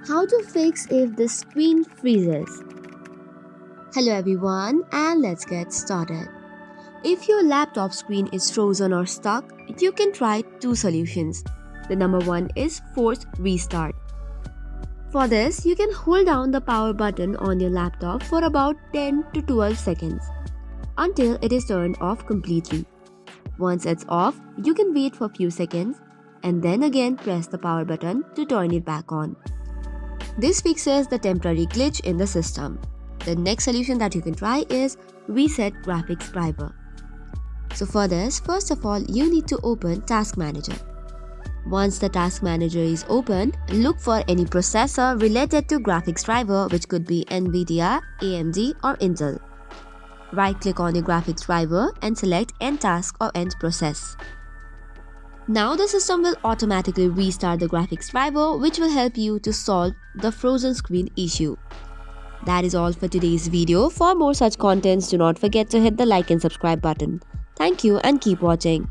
How to fix if the screen freezes. Hello everyone, and let's get started. If your laptop screen is frozen or stuck, you can try two solutions. The number one is force restart. For this, you can hold down the power button on your laptop for about 10 to 12 seconds until it is turned off completely. Once it's off, you can wait for a few seconds and then again press the power button to turn it back on. This fixes the temporary glitch in the system. The next solution that you can try is reset graphics driver. So for this, first of all, you need to open Task Manager. Once the Task Manager is open, look for any processor related to graphics driver, which could be NVIDIA, AMD or Intel. Right-click on your graphics driver and select End Task or End Process. Now the system will automatically restart the graphics driver, which will help you to solve the frozen screen issue. That is all for today's video. For more such contents, do not forget to hit the like and subscribe button. Thank you and keep watching.